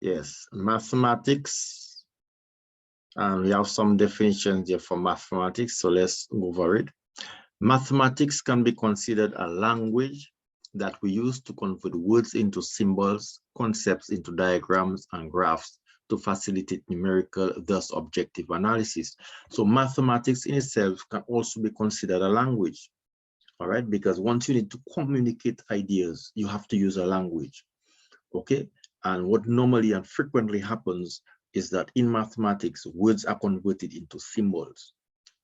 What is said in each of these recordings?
Yes, mathematics. And we have some definitions here for mathematics, so let's go over it. Mathematics can be considered a language that we use to convert words into symbols, concepts into diagrams and graphs to facilitate numerical, thus objective analysis. So mathematics in itself can also be considered a language, all right? Because once you need to communicate ideas, you have to use a language, okay? And what normally and frequently happens is that in mathematics, words are converted into symbols,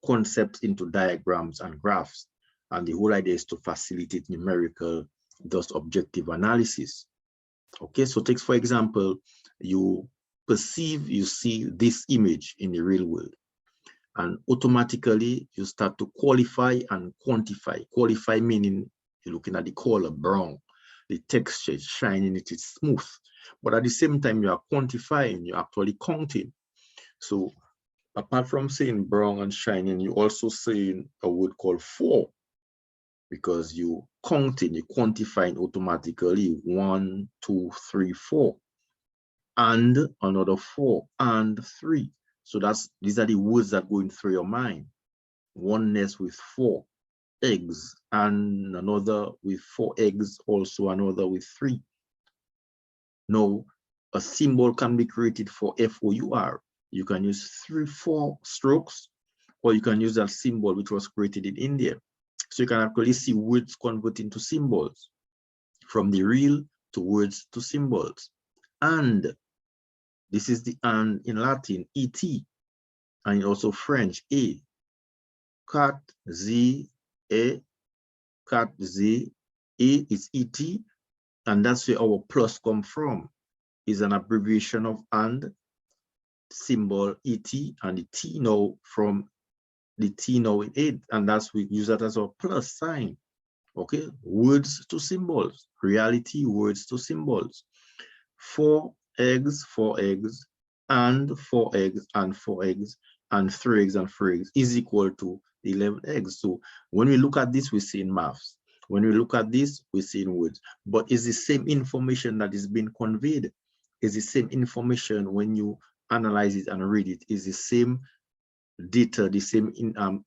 concepts into diagrams and graphs. And the whole idea is to facilitate numerical, thus objective analysis. Okay, so take for example, you see this image in the real world, and automatically you start to qualify and quantify. Qualify meaning you're looking at the color brown, the texture is shining, it is smooth. But at the same time, you are quantifying, you're actually counting. So apart from saying brown and shining, you also saying a word called 4, because you counting, you quantifying automatically 1, 2, 3, 4, and another 4 and 3. So these are the words that go in through your mind. One nest with 4 eggs, and another with 4 eggs, also another with 3. Now, a symbol can be created for FOUR. You can use 3-4 strokes, or you can use that symbol which was created in India. So you can actually see words convert into symbols, from the real to words to symbols. And this is the and in Latin, et, and also French, a. Cat, z, a, cat, z, a is et, and that's where our plus come from. Is an abbreviation of and, symbol et, and the t now from the t now in it, and that's we use that as our plus sign. Okay, words to symbols, reality, words to symbols. 4 eggs, 4 eggs, and 4 eggs, and 4 eggs, and 3 eggs, and 3 eggs is equal to 11 eggs. So when we look at this, we see in maths. When we look at this, we see in words. But it's the same information that is being conveyed. It's the same information when you analyze it and read it. It's the same data, the same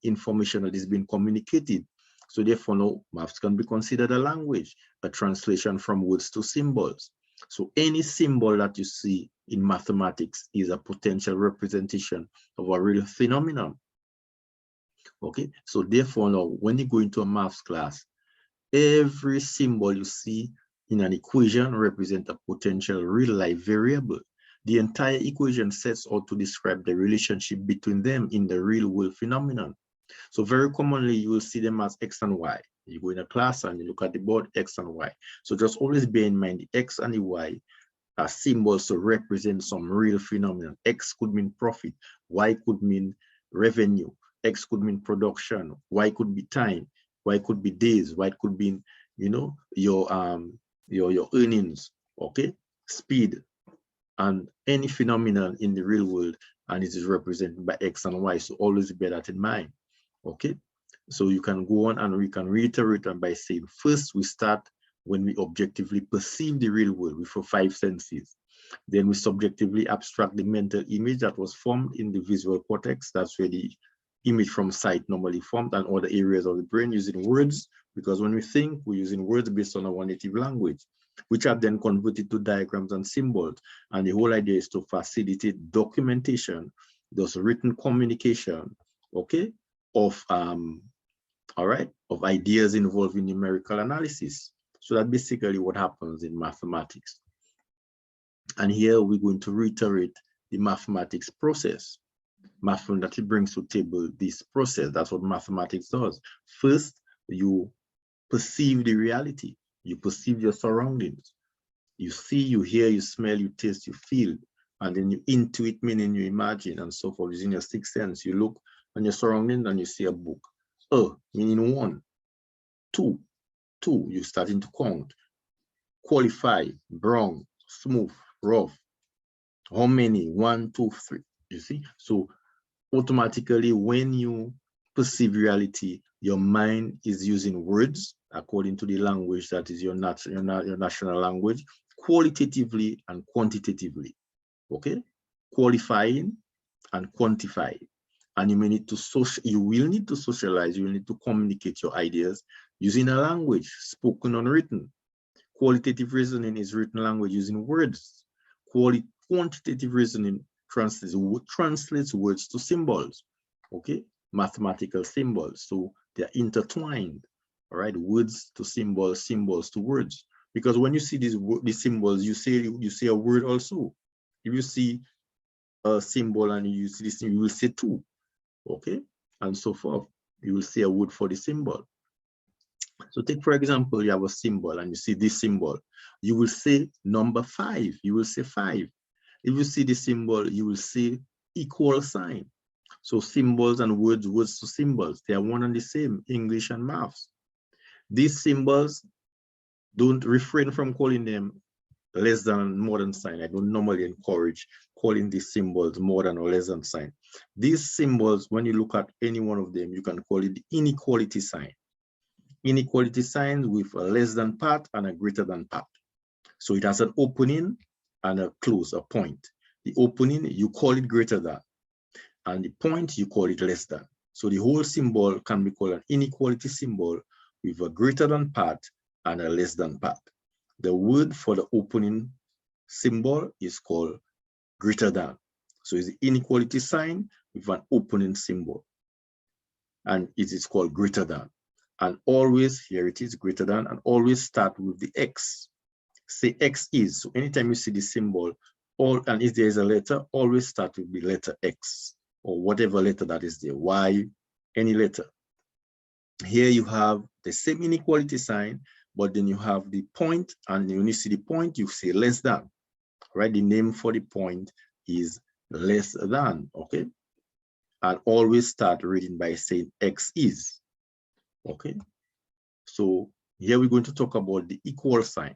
information that is being communicated. So therefore, now maths can be considered a language, a translation from words to symbols. So any symbol that you see in mathematics is a potential representation of a real phenomenon. Okay, so therefore now when you go into a maths class, every symbol you see in an equation represents a potential real life variable. The entire equation sets out to describe the relationship between them in the real world phenomenon. So very commonly you will see them as X and Y. You go in a class and you look at the board, X and Y. So just always bear in mind the X and the Y are symbols to represent some real phenomenon. X could mean profit, Y could mean revenue, X could mean production, Y could be time, Y could be days, Y could be, you know, your earnings, okay, speed, and any phenomenon in the real world, and it is represented by X and Y. So always bear that in mind. Okay, so you can go on and we can reiterate and by saying, first we start when we objectively perceive the real world with our 5 senses. Then we subjectively abstract the mental image that was formed in the visual cortex. That's where the image from sight normally formed, and other areas of the brain using words, because when we think, we're using words based on our native language, which are then converted to diagrams and symbols. And the whole idea is to facilitate documentation, thus written communication, okay, of of ideas involving numerical analysis. So that's basically what happens in mathematics. And here we're going to reiterate the mathematics process. Mathematics brings to table this process. That's what mathematics does. First, you perceive the reality. You perceive your surroundings. You see, you hear, you smell, you taste, you feel, and then you intuit, meaning you imagine, and so forth. Using your 6th sense, you look on your surroundings and you see a book. Meaning 1, 2, you're starting to count. Qualify, brown, smooth, rough. How many? 1, 2, 3. You see? So automatically, when you perceive reality, your mind is using words according to the language that is your national language, qualitatively and quantitatively, okay? Qualifying and quantifying. And you may need to you will need to socialize, you will need to communicate your ideas using a language, spoken or written. Qualitative reasoning is written language using words. Quantitative reasoning translates words to symbols, okay? Mathematical symbols, so they're intertwined, all right? Words to symbols, symbols to words. Because when you see these symbols, you say a word also. If you see a symbol and you see this, you will say two, okay? And so forth. You will say a word for the symbol. So take, for example, you have a symbol and you see this symbol. You will say number 5. You will say 5. If you see the symbol, you will say equal sign. So symbols and words, words to symbols, they are one and the same, English and maths. These symbols, don't refrain from calling them less than, more than sign. I don't normally encourage calling these symbols more than or less than sign. These symbols, when you look at any one of them, you can call it the inequality sign. Inequality signs with a less than part and a greater than part. So it has an opening and a close, a point. The opening, you call it greater than, and the point, you call it less than. So the whole symbol can be called an inequality symbol with a greater than part and a less than part. The word for the opening symbol is called greater than. So it's the inequality sign with an opening symbol, and it is called greater than. And always, here it is, greater than, and always start with the X. Say X is. So anytime you see the symbol, and if there is a letter, always start with the letter X, or whatever letter that is there, Y, any letter. Here you have the same inequality sign, but then you have the point, and when you see the point, you say less than, right? The name for the point is less than, okay? And always start reading by saying X is, okay? So here we're going to talk about the equal sign.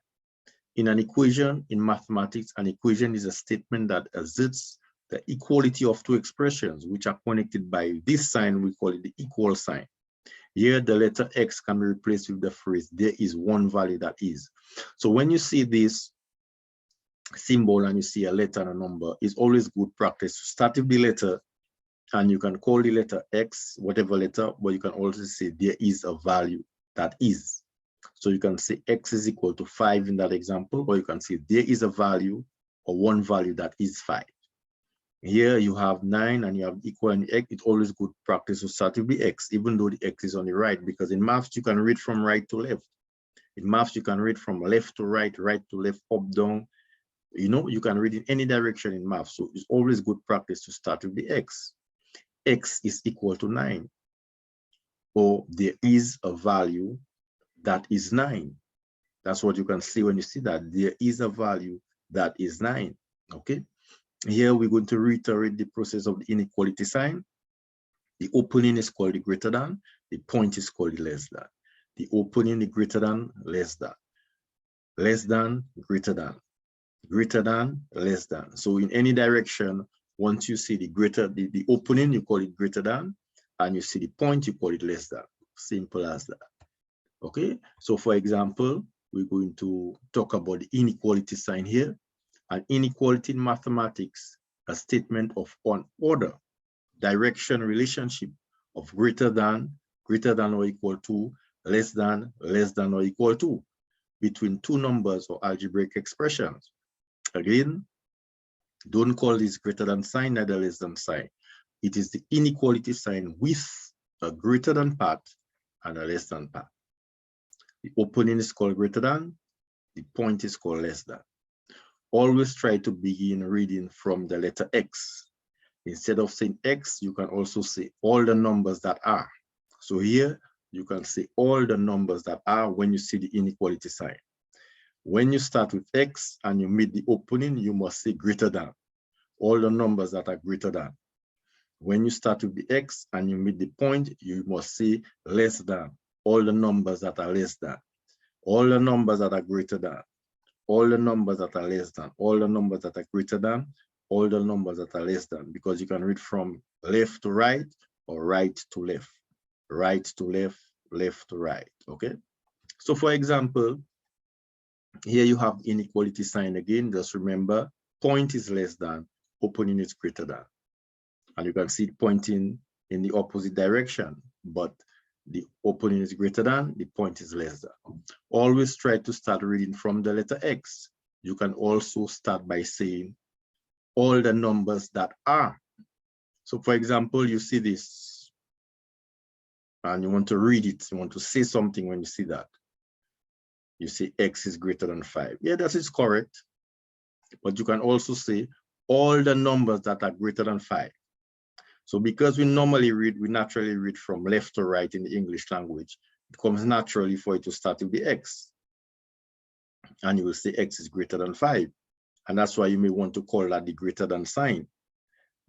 In an equation, in mathematics, an equation is a statement that asserts the equality of two expressions, which are connected by this sign. We call it the equal sign. Here, the letter X can be replaced with the phrase, there is one value that is. So when you see this symbol and you see a letter and a number, it's always good practice to start with the letter, and you can call the letter X, whatever letter, but you can also say there is a value that is. So you can say X is equal to 5 in that example, or you can say there is a value or one value that is 5. Here you have 9 and you have equal and X. It's always good practice to start with the X, even though the X is on the right, because in maths you can read from right to left. In maths you can read from left to right, right to left, up, down. You know, you can read in any direction in maths. So it's always good practice to start with the X. X is equal to 9. Or there is a value that is 9. That's what you can see when you see that there is a value that is 9, okay? Here we're going to reiterate the process of the inequality sign. The opening is called the greater than, the point is called the less than. The opening, the greater than, less than, greater than, less than. So in any direction, once you see the opening, you call it greater than, and you see the point, you call it less than. Simple as that. Okay, so for example, we're going to talk about the inequality sign here. An inequality in mathematics, a statement of an order, direction, relationship of greater than or equal to, less than or equal to, between two numbers or algebraic expressions. Again, don't call this greater than sign, neither less than sign. It is the inequality sign with a greater than part and a less than part. The opening is called greater than, the point is called less than. Always try to begin reading from the letter X. Instead of saying X, you can also say all the numbers that are. So here, you can say all the numbers that are when you see the inequality sign. When you start with X and you meet the opening, you must say greater than. All the numbers that are greater than. When you start with the X and you meet the point, you must say less than. All the numbers that are less than. All the numbers that are greater than. All the numbers that are less than, all the numbers that are greater than, all the numbers that are less than, because you can read from left to right or right to left, right to left, left to right, okay? So for example, Here you have inequality sign again. Just remember, point is less than, opening is greater than. And you can see it pointing in the opposite direction, but the opening is greater than, the point is less than. Always try to start reading from the letter X. You can also start by saying all the numbers that are. So for example, you see this and you want to read it, you want to say something when you see that. You say X is greater than 5. Yeah, that is correct. But you can also say all the numbers that are greater than 5. So because we naturally read from left to right in the English language, it comes naturally for it to start with the X. And you will say X is greater than 5. And that's why you may want to call that the greater than sign.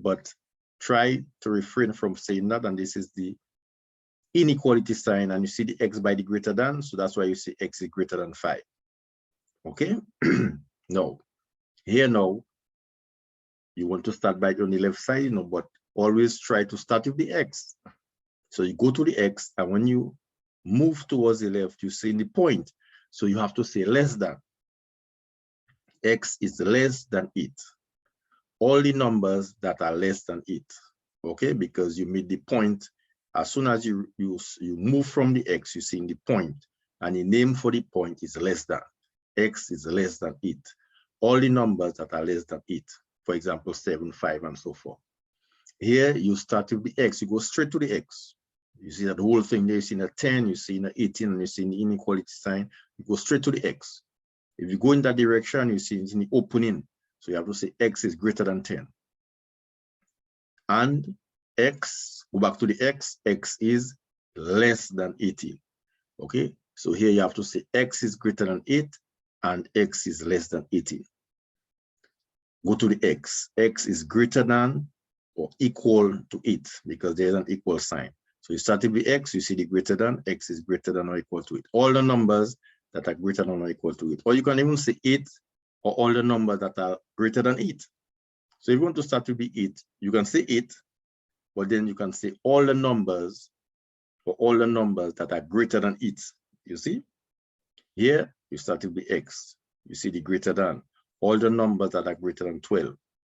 But try to refrain from saying that. And this is the inequality sign. And you see the X by the greater than. So that's why you say X is greater than 5. Okay? No. Here now, you want to start by on the left side, but always try to start with the X. So you go to the X, and when you move towards the left, you see the point. So you have to say less than. X is less than it. All the numbers that are less than it, okay? Because you made the point. As soon as you move from the X, you see the point, and the name for the point is less than. X is less than it. All the numbers that are less than it, for example, 7, 5, and so forth. Here, you start with the X, you go straight to the X. You see that whole thing there, you see in a 10, you see in a 18, and you see in the inequality sign, you go straight to the X. If you go in that direction, you see it's in the opening. So you have to say X is greater than 10. And X, go back to the X is less than 18. Okay, so here you have to say X is greater than 8 and X is less than 18. Go to the X is greater than or equal to it because there's an equal sign. So you start with the X, you see the greater than, X is greater than or equal to it. All the numbers that are greater than or equal to it. Or you can even say 8 or all the numbers that are greater than 8. So if you want to start with the 8, you can say 8, but then you can say all the numbers or all the numbers that are greater than it. You see? Here, you start with the X. You see the greater than. All the numbers that are greater than 12. You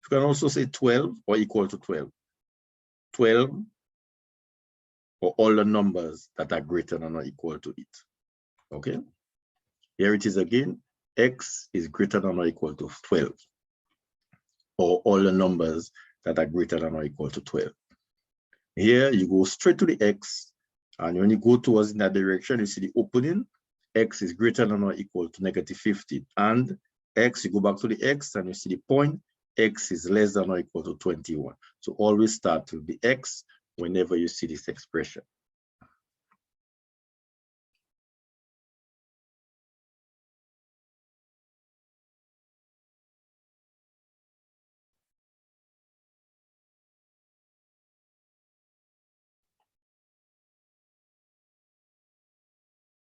can also say 12 or equal to 12. 12 or all the numbers that are greater than or equal to it. Okay? Here it is again. X is greater than or equal to 12. Or all the numbers that are greater than or equal to 12. Here you go straight to the X, and when you go towards in that direction, you see the opening. X is greater than or equal to -15. And X, you go back to the X and you see the point. X is less than or equal to 21. So always start with the X whenever you see this expression.